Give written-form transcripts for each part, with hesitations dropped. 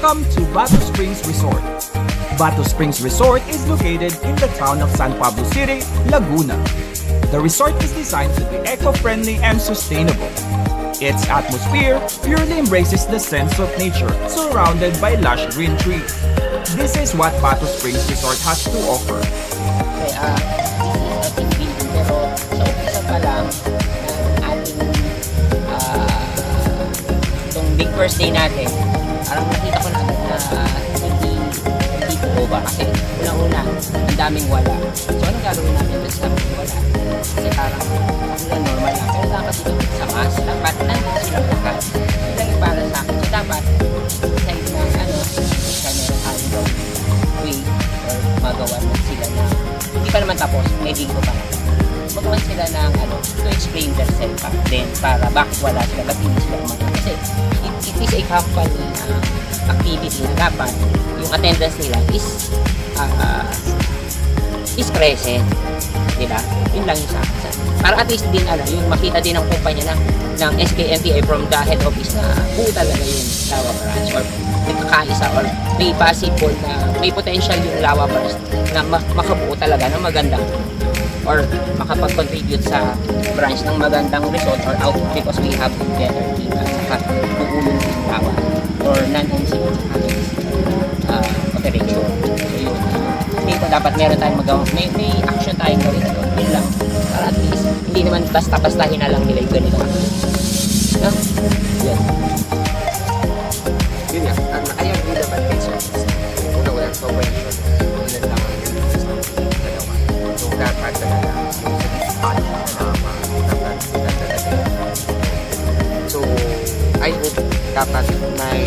Welcome to Batu Springs Resort. Batu Springs Resort is located in the town of San Pablo City, Laguna. The resort is designed to be eco-friendly and sustainable. Its atmosphere purely embraces the sense of nature, surrounded by lush green trees. This is what Batu Springs Resort has to offer. Okay, this is a team building, pero sa umpisa pa lang ng ating itong big first day natin, parang nakita ko na agad na hindi buo ba, kasi unang-una ang daming wala. So anong gagawin natin doon sa wala? Kasi parang normal lang, pero dapat dito sa mas, dapat nandito silang lahat. Yun lang yung para sa akin. So dapat sa ibang meron tayo way or magawa na sila na hindi pa naman tapos, may linggo pa naman. Magawa sila ng to explain themselves then para bakit wala sila, ba't hindi sila umaga. Kasi it is a company activity na dapat yung attendance nila is present. Diba? Yun lang yung sa akin. Para at least din yung makita din ng kumpanya ng SKMTI from the head office na buo talaga yung Lawa branch or nagkakaisa or may possible na may potential yung Lawa branch na makabuo talaga ng magandang or makapag-contribute sa branch ng magandang resort or output because we have together team at saka bubulong yung Lawa or non-NCO operation. So yun. Dito dapat meron tayong magawa. May action tayong gawin doon. Yun lang. Para at least hindi naman basta-bastahin na lang nila yung ganito. No? Yun. Yun nga. I agree naman kay Sir. Una-una, so when yun, ilan lang ang yun sa dalawa. So dapat talaga yung spot na dapat sila talaga. So I hope dapat may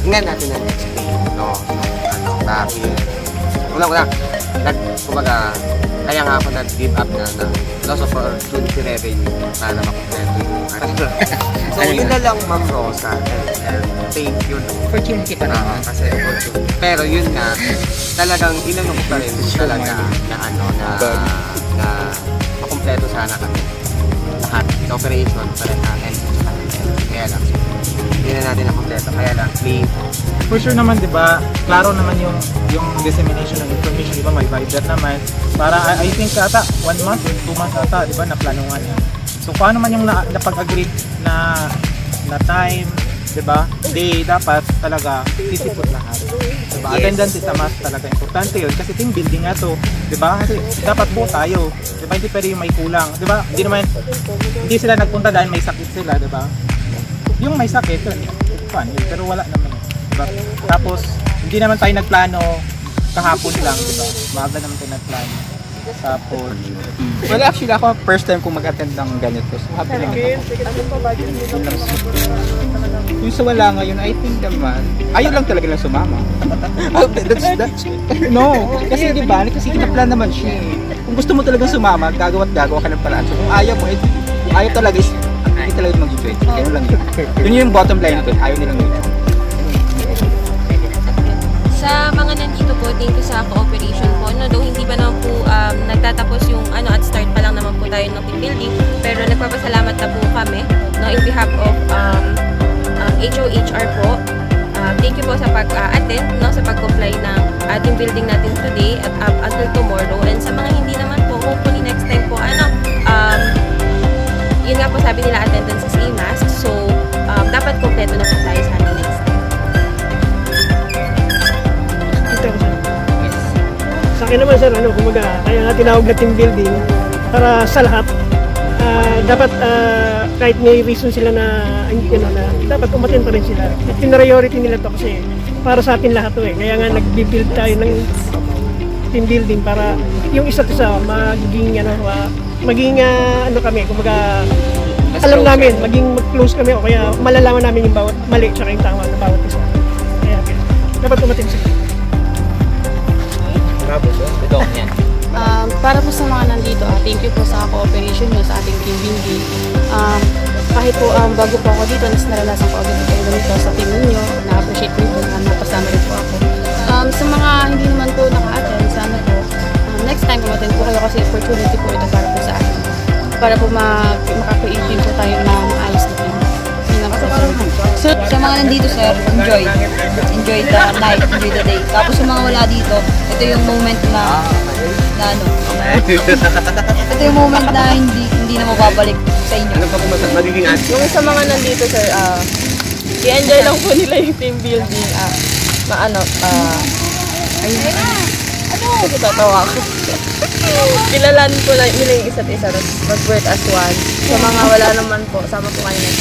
tingnan natin ang explain, no? Dahil una-una, kumbaga, kaya nga ako nag-give up na loss of opportunity revenue para makumpleto yung So yun na lang, Ma'am Rosa, and thank you. Opportunity pa naman. Kasi opportunity. Pero yun nga, talagang inano ko pa rin talaga na makumpleto sana kami. Lahat, sa operation, pa rin natin. Kaya lang, hindi na natin nakumpleto. Kaya lang, please. For sure naman, di ba, klaro naman yung dissemination ng information, di ba, may Viber naman. Para, I think ata, 1 month, 2 months ata, di ba, naplanuhan yan. So, paano man yung napag-agree na time, di ba, day, dapat talaga sisipot lahat. Diba? Yes. Attendance is a must talaga. Importante yun, kasi team building nga to, di ba, kasi dapat buo tayo. Di ba, hindi pwede yung may kulang. Di ba, hindi sila nagpunta dahil may sakit sila, di ba. Yung may sakit, yun, fun, yun, pero wala naman. Diba? Tapos, hindi naman tayo nagplano kahapon lang, diba? Maaga naman tayo nagplano. Tapos, well, actually ako, first time kong mag-attend ng ganito. So, happy lang ako. Yung sa wala ngayon, I think naman, ayaw lang talaga lang sumama. That's no, kasi di ba, kasi kinaplan naman siya. Kung gusto mo talagang sumama, gagawa ka ng paraan. So, kung ayaw mo, ayaw talaga is, hindi talaga mag-join. Ganun lang yun. Yun yung bottom line doon, ayaw nilang yun. Sa mga nandito po, thank you sa cooperation po. No, though hindi pa naman po nagtatapos yung at start pa lang naman po tayo ng team building, pero nagpapasalamat na po kami in behalf of HOHR po. Thank you po sa pag-attend, sa pag-comply ng team building natin today at up until tomorrow. And sa mga hindi naman po, hopefully next time po, yun nga po sabi nila, attendance is a must. So, dapat kompleto na po tayo sa ating next time. Sa akin naman sir, kumaga, kaya nga tinawag na team building para sa lahat. Dapat kahit may reason sila na dapat umatin pa rin sila. At priority nila to kasi para sa atin lahat to eh. Kaya nga nag-build tayo ng team building para yung isa't isa maging kami, kumaga alam namin, maging close kami o kaya malalaman namin yung bawat mali tsaka yung tama na bawat isa. Kaya dapat umatin sila. Para po sa mga nandito, thank you po sa cooperation nyo sa ating team building. Kahit po bago po ako dito, naranasan ko agad kayo ganito sa team ninyo. Na-appreciate ko po na napasama rin po ako. Sa mga hindi naman po naka-attend, sana po next time umattend po kayo kasi opportunity po ito para po sa akin. Para po makaka-create din po tayo ng ayos na team. Yun lang po. Sa mga nandito, sir, enjoy. Enjoy the night, enjoy the day. Tapos sa mga wala dito, ito yung moment na ano. Ito yung moment na hindi na mababalik sa inyo. Ano pa kung magiging answer? Yung sa mga nandito, sir, i-enjoy lang po nila yung team building. Tatawa ako. Kilalan po nila yung isa't isa, mag-work as one. Sa mga wala naman po, sama po kayo na.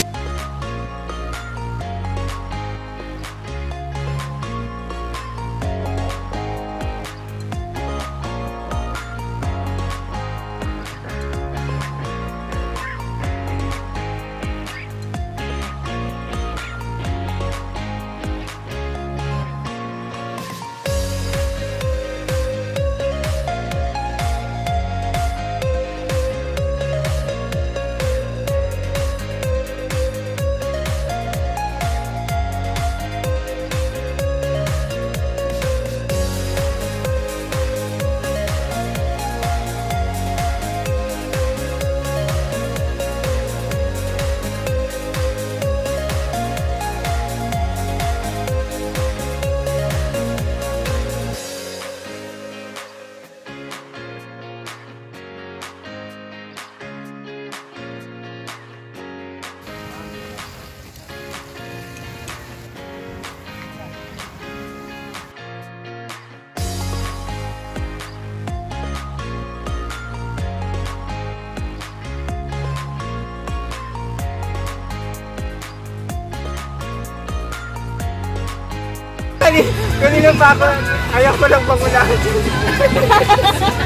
Kanina pa ako, ayaw ko lang pangunahan.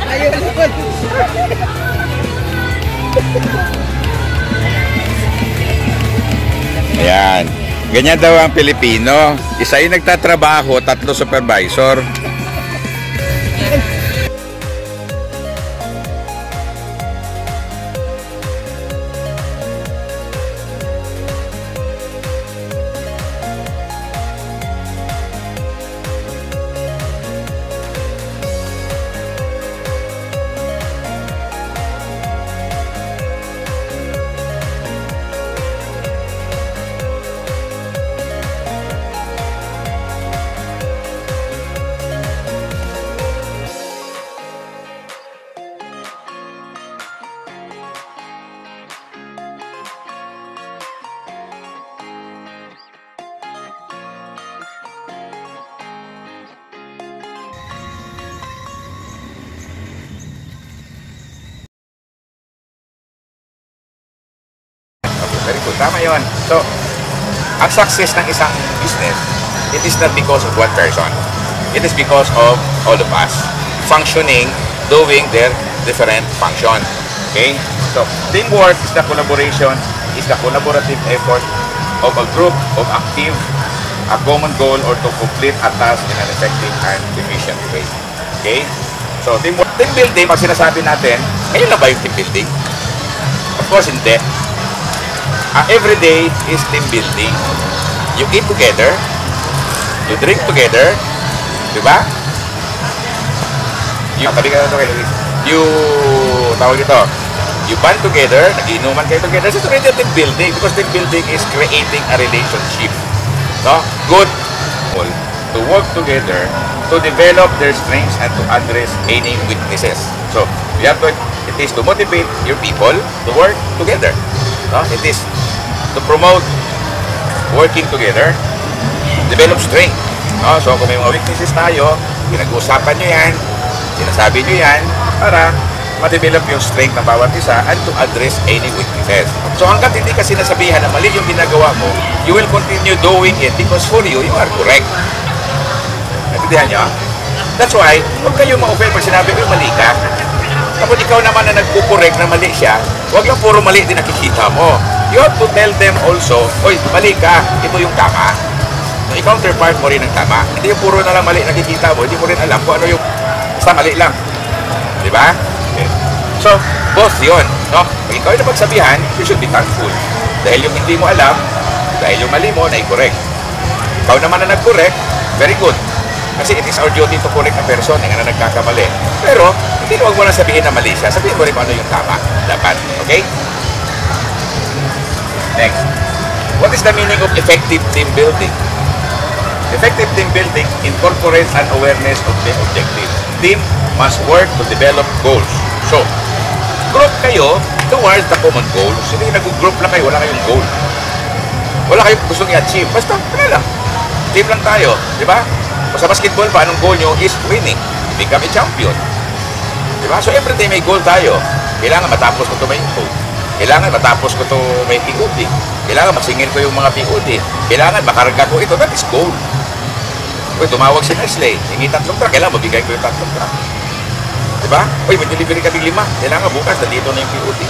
Ayaw ko. Ayan. Ganyan daw ang Pilipino. Isa yung nagtatrabaho, 3 supervisor. Very good. Tama yun. So, ang success ng isang business, it is not because of one person. It is because of all of us functioning, doing their different function. Okay? So, teamwork is the collaboration, is the collaborative effort of a group of active, a common goal or to complete a task in an effective and efficient way. Okay? So, team building, pag sinasabi natin, ngayon na ba yung team building? Of course, hindi. Every day is team building. You eat together, you drink together, di ba? You band together, nag-inuman kayo together. This is already team building because team building is creating a relationship. No? Good people to work together to develop their strengths and to address any weaknesses. So, it is to motivate your people to work together. No? It is to promote working together, develop strength. No? So kung may mga weaknesses tayo, pinag-uusapan nyo yan, sinasabi nyo yan, para ma-develop yung strength ng bawat isa and to address any weaknesses. So hanggat hindi ka sinasabihan na mali yung ginagawa mo, you will continue doing it because for you, you are correct. Naintindihan nyo? That's why, huwag kayong ma-offend pag sinabi ko mali ka. Kapag ikaw naman na nagpo-correct na mali siya, huwag lang puro mali din nakikita mo. You have to tell them also, oy, mali ka, ito yung tama. Yung counterpart mo rin ang tama. Hindi yung puro na lang mali nakikita mo, hindi mo rin alam kung ano yung basta mali lang. Di ba? Okay. So, both yun. No? Pag ikaw ay napagsabihan, you should be thankful. Dahil yung hindi mo alam, dahil yung mali mo, na-correct. Ikaw naman na nag-correct, very good. Kasi it is our duty to correct a person na nagkakamali. Pero, hindi huwag mo lang sabihin na mali siya. Sabihin mo rin kung ano yung tama. Dapat. Okay? Next. What is the meaning of effective team building? Effective team building incorporates an awareness of the objective. Team must work to develop goals. So, group kayo towards the common goals. Hindi nag-group lang kayo, wala kayong goal. Wala kayong gustong i-achieve. Basta, lang. Team lang tayo. Di ba? Sa basketball pa, anong goal nyo is winning. Become a champion. Di ba? So, every day may goal tayo. Kailangan matapos ko ito may goal. Kailangan matapos ko ito may POD. Kailangan masingin ko yung mga POD. Kailangan makarga ko ito. That is goal. Uy, tumawag si Nestle. Hingi 3 truck. Kailangan mabigay ko yung 3 truck. Diba? Uy, may delivery ka ng 5. Kailangan bukas, nandito na yung POD.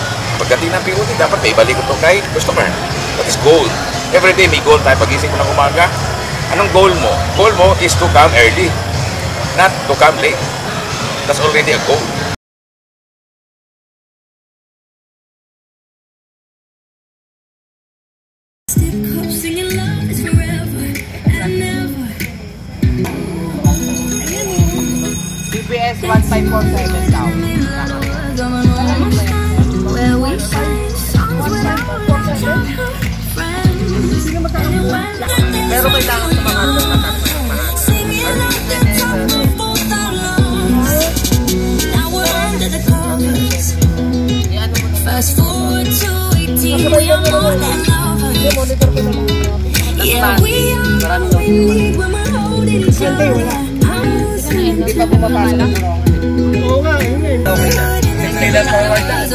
Pagdating ng POD, dapat may balik ko ito kay customer. That is goal. Every day may goal tayo. Pag-isip ko ng umaga, anong goal mo? Goal mo is to come early, not to come late. That's already a goal. BPS 1547 daw. Pero kailangan sa mga fast forward to 18, we are more than lovers. Yeah, we are what we need when we're holding each other. Hindi pa pumapasok. Oo nga, yun eh. Okay na. Stay that forward na.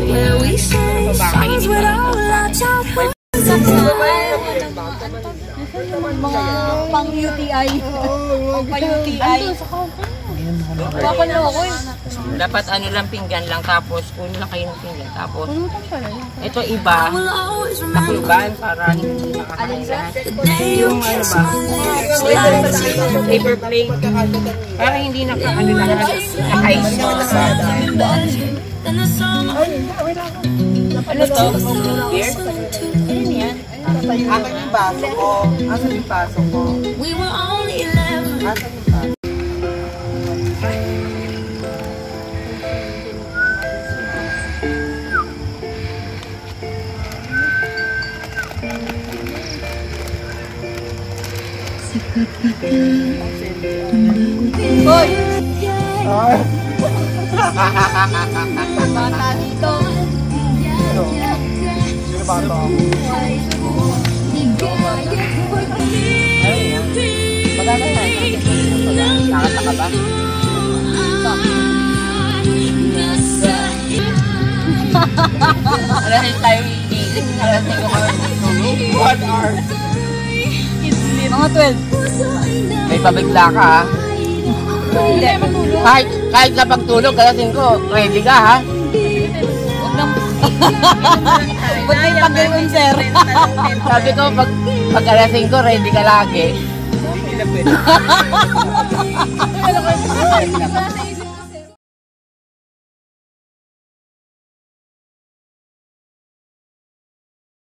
Where we share songs with all our childhood. Mga pang-UTI. Pang-UTI. Papalo ako eh. Dapat ano lang pinggan lang, tapos kunin lang kayo ng pinggan. Tapos, ito iba, takluban para hindi nakakailan. Yung ano ba, paper plate, para hindi nakakailan. Naka-ice mo na sa ano to? Beer? Ano yan? Akin yung baso ko. Asan yung baso ko? We were only 11. Asan yung baso? Hoy! Bata dito. Sino ba ito? Maganda yan. Nakata ka ba? Wala rin tayo iisip. Narating ko kayo. 1 hour. Mga 12. May pabigla ka ha. Kahit sa pagtulog, kalasin ko, ready ka ha? Huwag nang... Ba't may pag-gawin, sir? Sabi ko, pag kalasin ko, ready ka lagi. Hindi na pwede.